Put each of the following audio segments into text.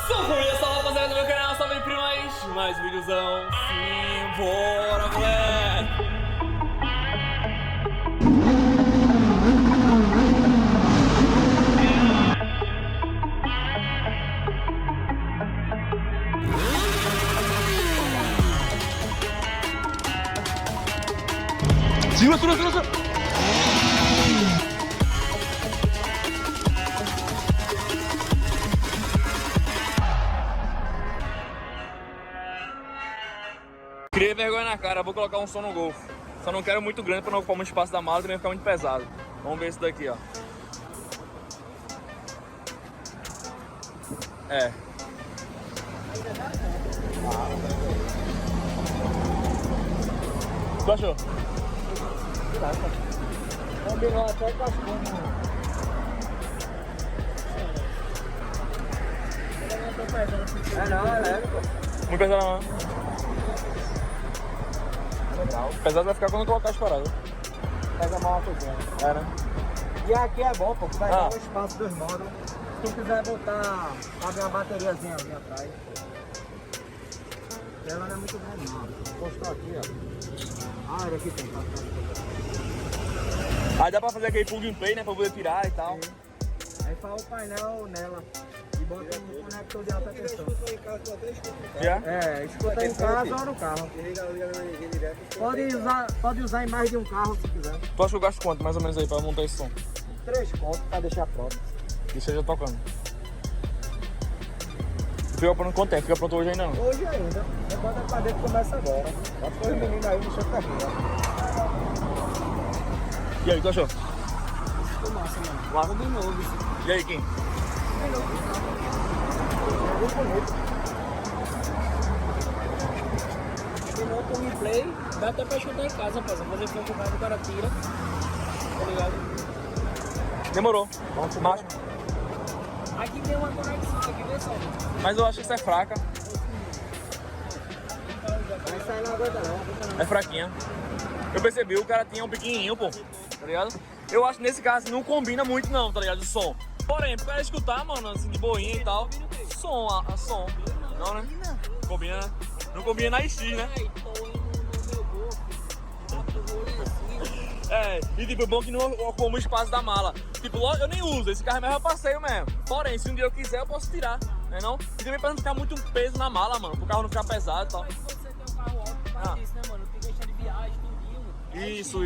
Família, salve rapaziada do meu canal, salve primais, mais videozão. Sim, bora moleque. Segura. Criei vergonha na cara, vou colocar um som no Golf. Só não quero muito grande pra não ocupar muito espaço da mala e também ficar muito pesado. Vamos ver isso daqui, ó. É. Tu achou? Combinou até com as coisas. Não, é leve, pô. Muito pesado não, né? Legal. Pesado vai ficar quando colocar as paradas. Pega mal uma coisinha. É, né? E aqui é bom, pô, que vai Ah. dar um espaço dos módulos. Se tu quiser botar, cabe uma bateriazinha ali atrás. Ela não é muito grande não. Vou postar aqui, ó. Ah, era aqui tem, tá? Aí dá pra fazer aquele plug and play, né? Pra poder tirar e tal. Aí faz o painel nela. E bota um conector de alta tensão. Já? É, escuta em casa ou no carro. Pode usar em mais de um carro se quiser. Tu acha que eu gasto quanto mais ou menos aí pra montar esse som? 3 contos pra deixar pronto. Que esteja tocando. Fica pronto quanto tempo? Fica pronto hoje ainda não? Hoje ainda. Depois a cadeia começa agora. Depois os meninos aí mexendo com a rua. E aí, tu achou? Ficou massa, mano. Massa. De novo. E aí, Kim? Muito bonito. Terminou com o replay. Dá até pra escutar em casa, rapaz. Fazer fogo com o cara tira. Tá ligado? Demorou. Macho. Aqui tem uma conexão aqui, vê só. Mas eu acho que isso é fraca. Vai sair não aguenta não. É fraquinha. Eu percebi, o cara tinha um pequenininho, pô. Tá ligado? Eu acho que nesse caso não combina muito não, tá ligado? O som. Porém, pro cara escutar, mano, assim, de boinha e tal. Som, som. Não, né? Combina, né? Não combina na X, né? É, e tipo, é bom que não ocupa muito espaço da mala. Tipo, eu nem uso, esse carro é mais pra passeio mesmo. Porém, se um dia eu quiser, eu posso tirar, né não? E também pra não ficar muito peso na mala, mano, pro carro não ficar pesado e tal. Mas se você tem um carro alto, faz isso, né, mano? Tem que deixar de viagem, tudinho. Isso.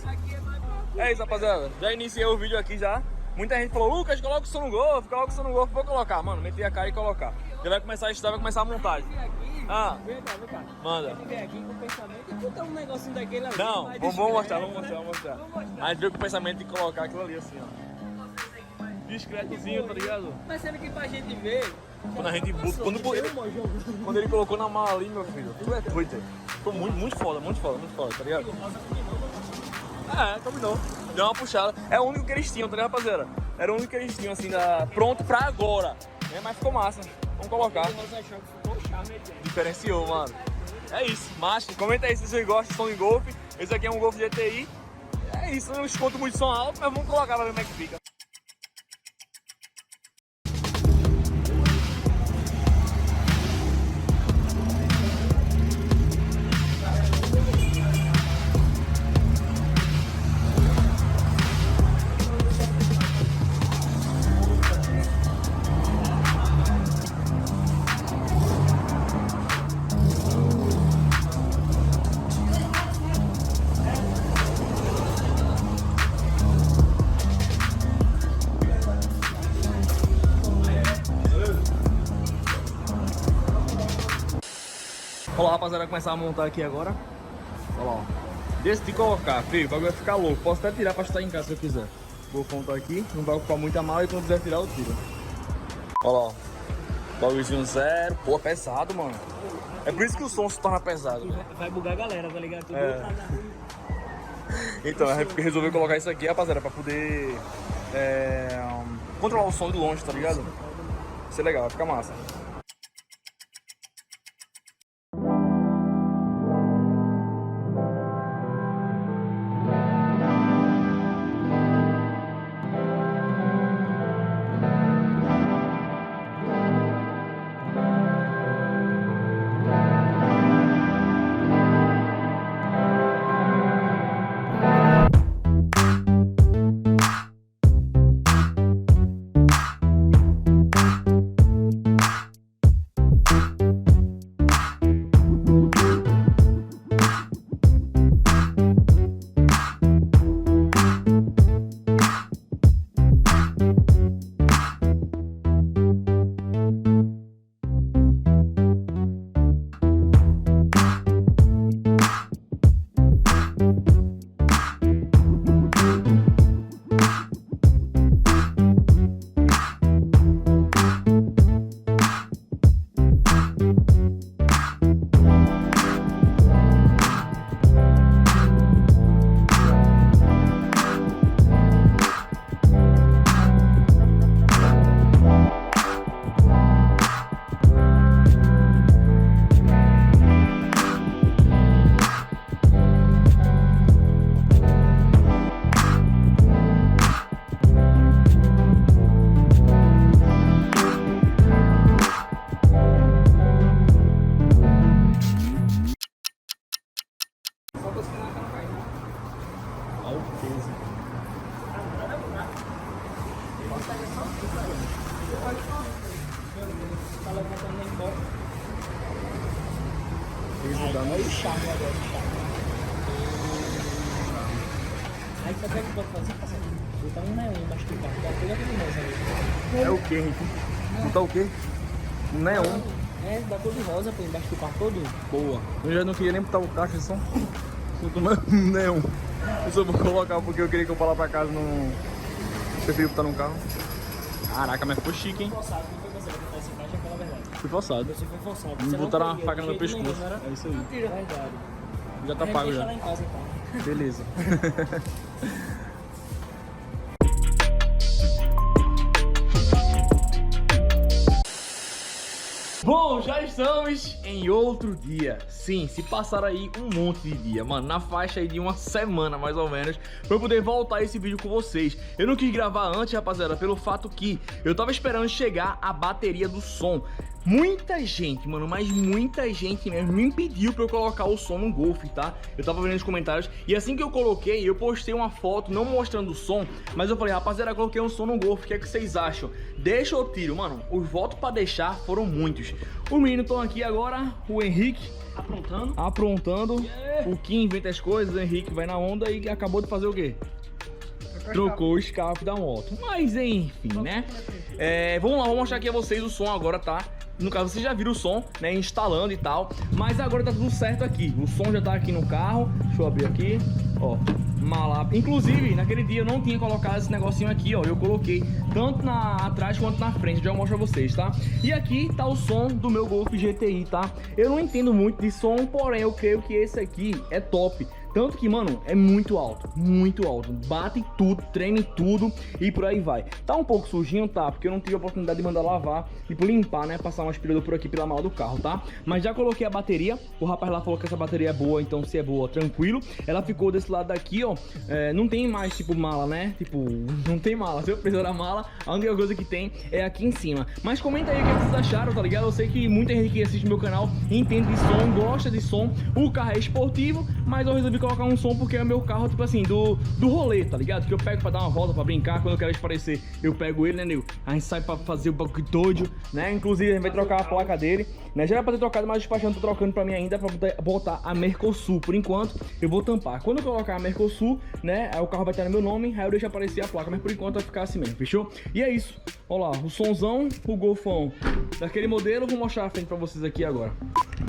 Aqui é mais pra... É isso, rapaziada. Já iniciei o vídeo aqui já. Muita gente falou, Lucas, coloca o som no Golf, vou colocar. Mano, meti a cara e colocar. Já vai começar a estudar, vai começar a montagem. Ah, Vem cá. manda. Ele vem aqui com o pensamento e conta um negocinho daquele ali. Não, mais vamos discreto, mostrar. Vamos mostrar. A gente veio com o pensamento de colocar aquilo ali assim, ó. Discretozinho, tá ligado? Mas sendo que pra gente ver... Quando a gente bota. Quando ele colocou na mala ali, meu filho, tu é doido, velho. Ficou muito foda, tá ligado? É, combinou. Deu uma puxada. É o único que eles tinham, tá ligado, rapaziada? Era o único que eles tinham, assim, pronto pra agora. Né? Mas ficou massa. Vamos colocar. Diferenciou, mano. É isso, macho. Comenta aí se vocês gostam de som de Golf. Esse aqui é um Golf GTI. É isso, não esconto muito som alto, mas vamos colocar pra ver como é que fica. Olha lá, rapaziada, vai começar a montar aqui agora. Olha lá, ó. Decidi colocar, filho, o bagulho vai ficar louco. Posso até tirar pra estar em casa se eu quiser. Vou contar aqui, não vai ocupar muita mala e quando quiser tirar eu tiro. Olha lá, ó. Bagulhozinho zero. Pô, é pesado, mano. É por isso que o som se torna pesado. Vai bugar a galera, tá ligado? Tudo Então, a gente resolveu colocar isso aqui, rapaziada, pra poder controlar o som de longe, tá ligado? Vai ser legal, vai ficar massa. certeza. Tá levantando lá embora. Aí o charme agora, o charme. Aí sabe o que pode fazer? Botar um neon embaixo do carro, dá toda aquele rosa ali. é o que, Henrique? Botar o quê? Um neon. É, dá cor de rosa, pô, embaixo do carro todo. Boa. Eu já não queria nem botar o caixa, só tomar um neon. Eu só vou colocar porque eu queria que eu for lá pra casa, não preferi botar no carro. Caraca, mas ficou chique, hein? Forçado, não foi você que botou esse caixa, aquela verdade. Fui forçado. Você foi forçado. Me Você não botaram uma queria, faca no meu de jeito pescoço. nenhum, não era? É isso aí. Mentira. Verdade. Já tá A gente pago deixa já. lá em casa, então. Beleza. Bom, já estamos em outro dia. Sim, se passaram aí um monte de dia, mano, na faixa aí de uma semana mais ou menos, pra eu poder voltar esse vídeo com vocês. Eu não quis gravar antes, rapaziada, pelo fato que eu tava esperando chegar a bateria do som. Muita gente, mano, mas muita gente mesmo me impediu pra eu colocar o som no Golf, tá? Eu tava vendo nos comentários e assim que eu coloquei, eu postei uma foto não mostrando o som, mas eu falei, rapaziada, eu coloquei um som no Golf, o que é que vocês acham? Deixa ou tiro? Mano, os votos pra deixar foram muitos. Os meninos estão aqui agora, o Henrique aprontando. O Kim inventa as coisas, o Henrique vai na onda e acabou de fazer o quê? Trocou o escape da moto. Mas enfim, né? Vamos lá, vou mostrar aqui a vocês o som agora, tá? No caso, vocês já viram o som, né? Instalando e tal. Mas agora tá tudo certo aqui. O som já tá aqui no carro. Deixa eu abrir aqui. Ó, malapa. Inclusive, naquele dia eu não tinha colocado esse negocinho aqui, ó. Eu coloquei tanto atrás quanto na frente. Já mostro pra vocês, tá? E aqui tá o som do meu Golf GTI, tá? Eu não entendo muito de som, porém eu creio que esse aqui é top. Tanto que, mano, é muito alto, bate tudo, treme tudo e por aí vai. Tá um pouco sujinho, tá? Porque eu não tive a oportunidade de mandar lavar, tipo limpar, né? Passar um aspirador por aqui pela mala do carro, tá? Mas já coloquei a bateria, o rapaz lá falou que essa bateria é boa, então se é boa, tranquilo. Ela ficou desse lado daqui, ó, não tem mais, tipo, mala, né? Tipo, não tem mala, se eu precisar da mala, a única coisa que tem é aqui em cima. Mas comenta aí o que vocês acharam, tá ligado? Eu sei que muita gente que assiste meu canal entende de som, gosta de som. O carro é esportivo, mas eu resolvi colocar um som porque é o meu carro, tipo assim, do rolê, tá ligado? Que eu pego pra dar uma volta, pra brincar, quando eu quero esparecer, eu pego ele, né, nego? A gente sai pra fazer o bagulho todo, né? Inclusive, a gente vai trocar a placa dele, né? Já era pra ter trocado, mas o despachante tá trocando pra mim ainda pra botar a Mercosul. Por enquanto, eu vou tampar. Quando eu colocar a Mercosul, né, aí o carro vai estar no meu nome, aí eu deixo aparecer a placa, mas por enquanto vai ficar assim mesmo, fechou? E é isso. Olha lá, o sonzão, o Golfão daquele modelo, vou mostrar a frente pra vocês aqui agora.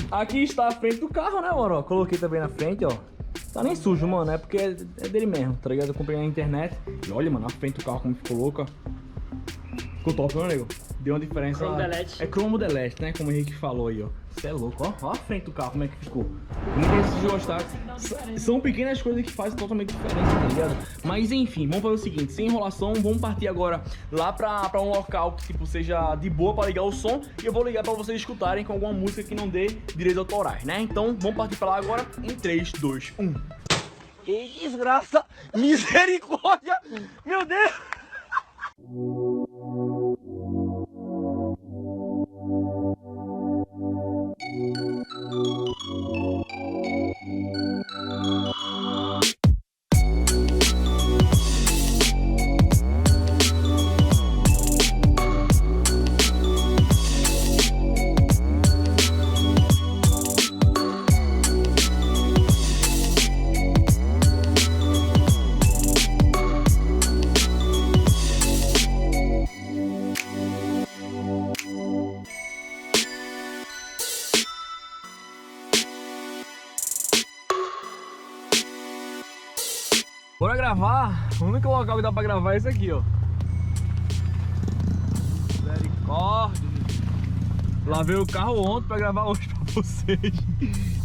Aqui está a frente do carro, né, mano? Ó, coloquei também na frente, ó. Tá nem sujo, mano, é porque é dele mesmo, tá ligado? Eu comprei na internet. E olha, mano, a frente do carro como ficou louca. Ficou top, né, nego? Deu uma diferença. Cromo delete. É cromo delete, né? Como o Henrique falou aí, ó. Você é louco, ó. Ó a frente do carro, como é que ficou. Não sei se gostar. São pequenas coisas que fazem totalmente diferença, tá ligado? Mas enfim, vamos fazer o seguinte, sem enrolação, vamos partir agora lá pra um local que, tipo, seja de boa pra ligar o som. E eu vou ligar pra vocês escutarem com alguma música que não dê direitos autorais, né? Então, vamos partir pra lá agora em 3, 2, 1. Que desgraça! Misericórdia! Meu Deus! Bora gravar. O único local que dá pra gravar é esse aqui, ó. Misericórdia. Lavei o carro ontem pra gravar hoje pra vocês.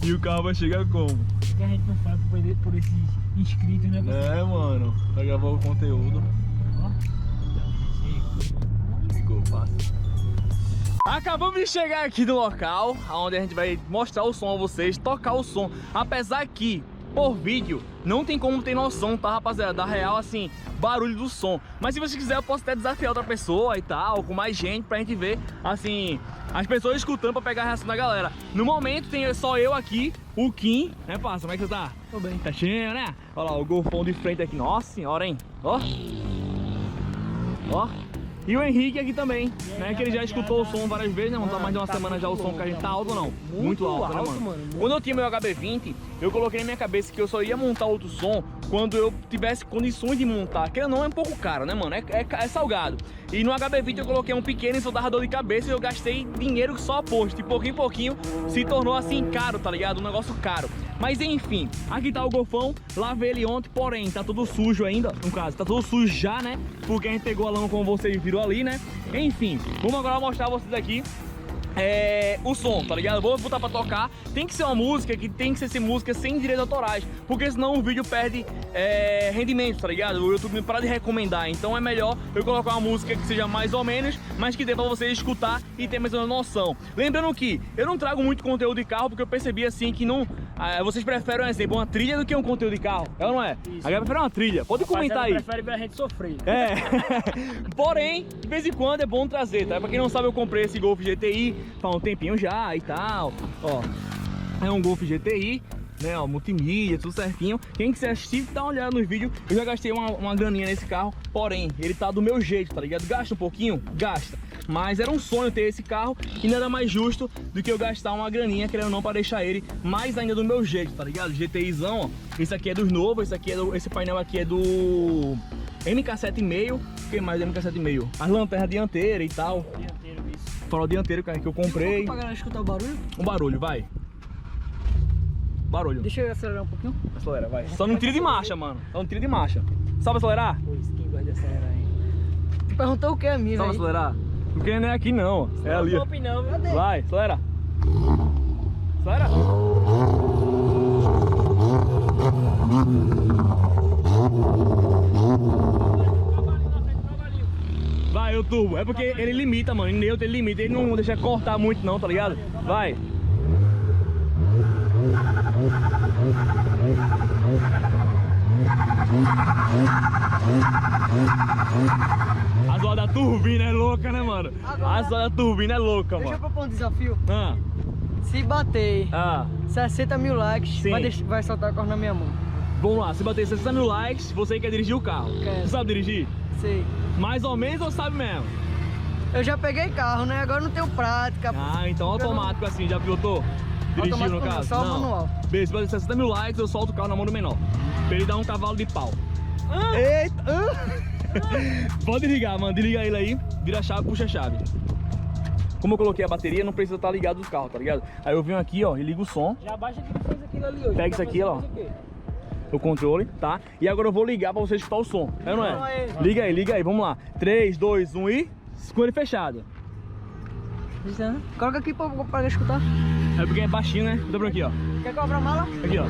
E o carro vai chegar como? Que a gente não faz por esses inscritos, né? É, mano. Pra gravar o conteúdo. Ficou fácil. Acabamos de chegar aqui no local onde a gente vai mostrar o som a vocês, tocar o som. Apesar que por vídeo, não tem como ter noção, tá, rapaziada, da real, assim, barulho do som. Mas se você quiser, eu posso até desafiar outra pessoa e tal, com mais gente, pra gente ver, assim, as pessoas escutando pra pegar a reação da galera. No momento tem só eu aqui, o Kim, né, parça? Como é que você tá? Tô bem. Tá cheio, né? Olha lá, o golfão de frente aqui. Nossa senhora, hein? Ó. Ó. E o Henrique aqui também, né? Que ele já escutou o som várias vezes, né? Não tá mais de uma semana já o som que a gente tá alto ou não? Muito alto, né, mano? Quando eu tinha meu HB20, eu coloquei na minha cabeça que eu só ia montar outro som quando eu tivesse condições de montar. Que não é um pouco caro, né, mano? É salgado. E no HB20 eu coloquei um pequeno e só dava dor de cabeça e eu gastei dinheiro só posto. De pouquinho em pouquinho se tornou assim caro, tá ligado? Um negócio caro. Mas enfim, aqui tá o golfão, lavei ele ontem, porém tá tudo sujo ainda, no caso, tá tudo sujo já, né? Porque a gente pegou a lama como vocês viram ali, né? Enfim, vamos agora mostrar vocês aqui o som, tá ligado? Vou botar pra tocar. Tem que ser uma música que tem que ser música sem direitos autorais, porque senão o vídeo perde rendimento, tá ligado? O YouTube me para de recomendar. Então é melhor eu colocar uma música que seja mais ou menos, mas que dê pra vocês escutar e ter mais uma noção. Lembrando que eu não trago muito conteúdo de carro, porque eu percebi assim que não... vocês preferem, um exemplo, uma trilha do que um conteúdo de carro, é ou não é? Isso. A galera prefere uma trilha, pode comentar aí. Prefere ver a gente sofrer. Porém, de vez em quando é bom trazer, tá? Pra quem não sabe, eu comprei esse Golf GTI faz um tempinho já e tal, ó. É um Golf GTI, né, ó, multimídia, tudo certinho. Quem quiser assistir, dá uma olhada nos vídeos. Eu já gastei uma graninha nesse carro, porém, ele tá do meu jeito, tá ligado? Gasta um pouquinho? Gasta. Mas era um sonho ter esse carro e nada mais justo do que eu gastar uma graninha, querendo ou não, para deixar ele mais ainda do meu jeito, tá ligado? GTIzão, ó. Esse aqui é dos novos, esse aqui é esse painel aqui é do MK7,5. O que mais do MK7,5? As lanternas dianteiras e tal. Dianteiro, isso. Farol dianteiro, cara, que eu comprei. Pra galera escutar o barulho? Um barulho, vai. Barulho. Deixa eu acelerar um pouquinho. Acelera, vai. Só não tira de marcha, mano. Só não tira de marcha. Sabe acelerar? Pois, quem gosta de acelerar aí? Tu perguntou o que a mim, Sabe acelerar? Porque não é aqui não, é ali. Não, cadê? Vai, acelera. Acelera. Vai, o turbo. É porque ele limita, mano. Em neutro ele limita. Ele não deixa cortar muito não, tá ligado? Vai. A zoada da turbina é louca, né, mano? Agora, a zoada da turbina é louca, mano. Deixa eu propor um desafio. Ah. Se bater 60 mil likes, vai soltar o carro na minha mão. Vamos lá, se bater 60 mil likes, você quer dirigir o carro. Quero. Você sabe dirigir? Sei. Mais ou menos ou sabe mesmo? Eu já peguei carro, né? Agora não tenho prática. Ah, então automático assim, já pilotou? Dirigiu no caso? Só não. manual. Beleza, se bater 60 mil likes, eu solto o carro na mão do menor. Pra ele dar um cavalo de pau. Eita! Pode ligar, mano. Desliga ele aí, vira a chave, puxa a chave. Como eu coloquei a bateria, não precisa estar ligado do carro, tá ligado? Aí eu venho aqui, ó, e ligo o som. Já baixa que fez aquilo ali hoje. Pega isso aqui, ó. O controle, tá? E agora eu vou ligar pra você escutar o som. É ou não é? Liga aí, vamos lá. 3, 2, 1 e... com ele fechado. Coloca aqui pra escutar. É porque é baixinho, né? Dobra aqui, ó. Quer cobrar a mala? Aqui, ó.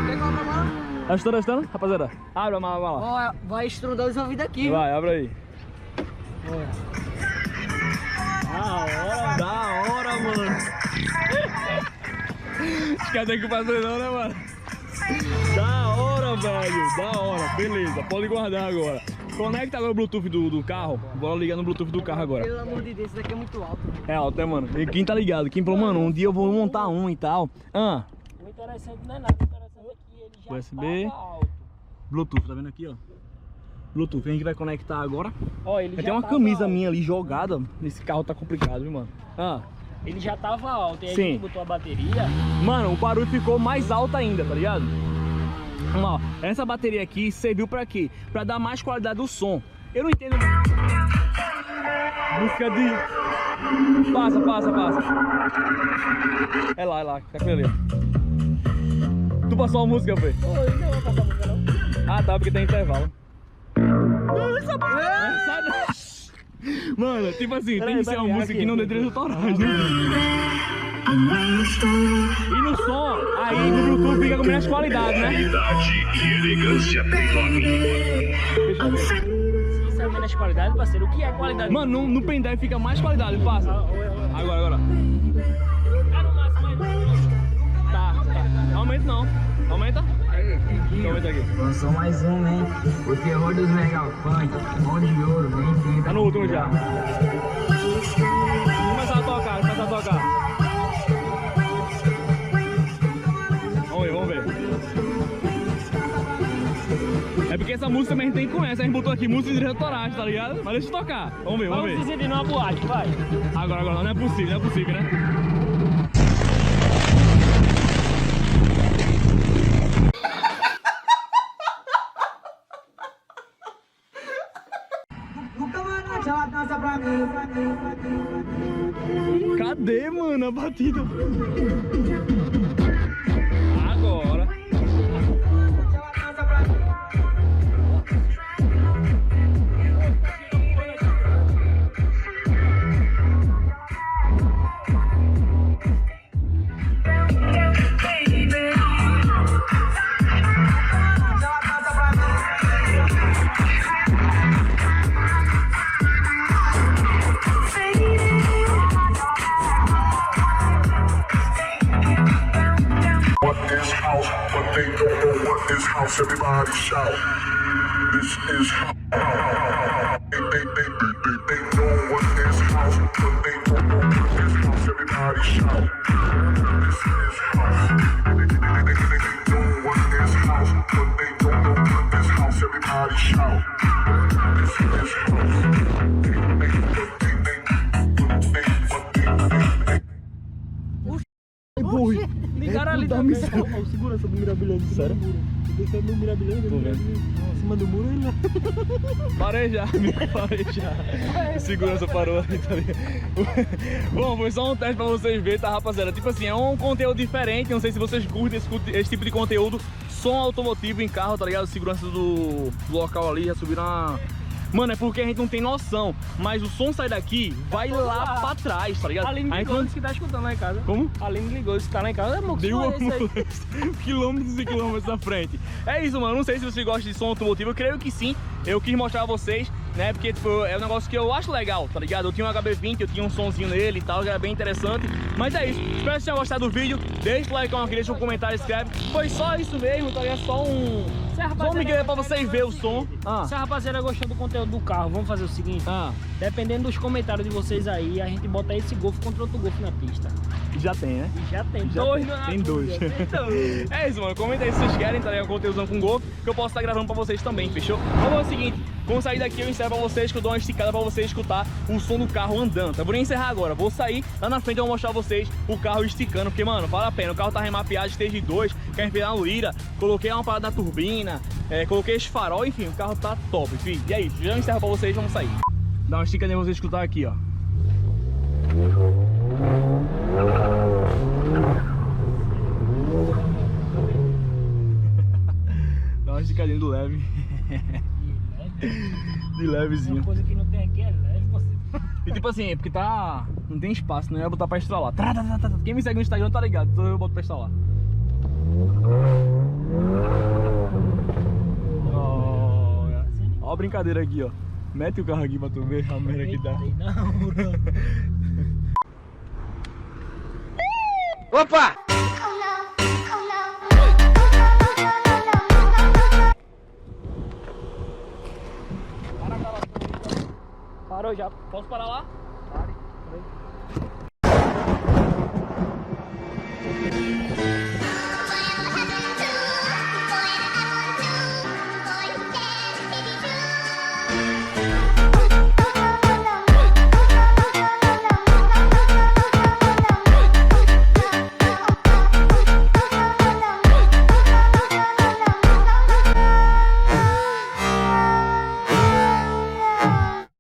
Quer cobrar a mala? Tá estando, rapaziada? Abre a mala. Ó, vai estrudar os ouvidos aqui. Vai, abre aí. Olha. Da hora, mano. Esquece que fazer não, né, mano? Da hora, velho. Da hora. Beleza, pode guardar agora. Conecta agora o Bluetooth do carro. Bora ligar no Bluetooth do carro agora. Pelo amor de Deus, isso daqui é muito alto. É alto, é, mano. E quem tá ligado? Quem falou, mano, um dia eu vou montar um e tal. O interessante não é nada. O interessante é que ele já USB. tava alto. Bluetooth, tá vendo aqui, ó? Bluetooth, a gente vai conectar agora. Ó, ele tem uma camisa minha ali jogada. Esse carro tá complicado, viu, mano? Ele já tava alto, e aí Sim. a gente botou a bateria. Mano, o barulho ficou mais alto ainda, tá ligado? Vamos lá, ó. Essa bateria aqui serviu pra quê? Pra dar mais qualidade do som. Eu não entendo... Música de... Passa. É lá, tá aquilo ali, ó. Tu passou a música, Fê? Não vou passar a música, não. Ah, tá, porque tem intervalo. Mano, tipo assim, tem que ser uma música que não dê direitos autorais, né? E no som, aí no Bluetooth fica com menos qualidade, né? Se isso é menos qualidade, parceiro, o que é qualidade? Mano, no pendrive fica mais qualidade, passa. Agora. Tá. Realmente não. Aumenta? Aumenta aqui. Lançou mais um, hein? O terror dos mega funk, mão de ouro, nem tenta. Tá no último já. Começar a tocar, começar a tocar. Vamos ver. É porque essa música também a gente tem que conhecer. A gente botou aqui música de direito autorais, tá ligado? Mas deixa eu tocar. Vamos ver. Vamos se sentir numa boate, vai. Agora, não é possível, né? Cadê, mano, a batida? Agora. But they don't know what is house. Everybody shout. This is house. They know what is house, but they don't know what is house. Everybody shout. This is house. They know what is house, but they don't know what is house. Everybody shout. This is house. Ligaram ali também. O segurança do Mirabilhante. Sério? Descendo no Mirabilhante. Em cima do muro, ele... Parei já. Segurança parou ali, tá ligado? Bom, foi só um teste pra vocês verem, tá, rapaziada? Tipo assim, é um conteúdo diferente. Não sei se vocês curtem esse tipo de conteúdo. Som automotivo em carro, tá ligado? Segurança do local ali, já subiram a... Mano, é porque a gente não tem noção, mas o som sai daqui, vai lá pra trás, tá ligado? A Aline ligou, disse que tá escutando lá em casa. Como? A Aline ligou, disse que tá lá em casa. Deu quilômetros e quilômetros à frente. É isso, mano. Não sei se vocês gostam de som automotivo. Eu creio que sim. Eu quis mostrar a vocês, né? Porque tipo, é um negócio que eu acho legal, tá ligado? Eu tinha um HB20, eu tinha um sonzinho nele e tal, que era bem interessante. Mas é isso. Espero que vocês tenham gostado do vídeo. Deixa o like, deixa um comentário, escreve. Foi só isso mesmo, tá ligado? Só um migué pra vocês verem o som. Se a rapaziada gostou do conteúdo do carro, vamos fazer o seguinte. Dependendo dos comentários de vocês aí, a gente bota esse Golf contra outro Golf na pista. Já tem, né? E já tem. Tem dois. É isso, mano. Comenta aí se vocês querem, tá ligado? Conteúdo com Golf, que eu posso estar gravando pra vocês também, fechou? Vamos ao seguinte, quando sair daqui eu encerro pra vocês, que eu dou uma esticada pra vocês escutar o som do carro andando. Eu vou nem encerrar agora, vou sair, lá na frente eu vou mostrar pra vocês o carro esticando, porque, mano, vale a pena. O carro tá remapeado, stage 2, que a gente fez na Lira, coloquei uma parada na turbina, coloquei esse farol, enfim, o carro tá top, enfim. E é isso, já encerro pra vocês, vamos sair. Dá uma esticada pra vocês escutar aqui, ó. Dá uma esticadinha do leve. De levezinho. Uma coisa que não tem aqui é leve, você. E tipo assim, é porque tá... não tem espaço, não ia botar pra estralar. Quem me segue no Instagram tá ligado, então eu boto pra estralar. Ó a brincadeira aqui, ó. Mete o carro aqui pra tu ver a merda que dá. Opa! Parou já. Posso parar lá?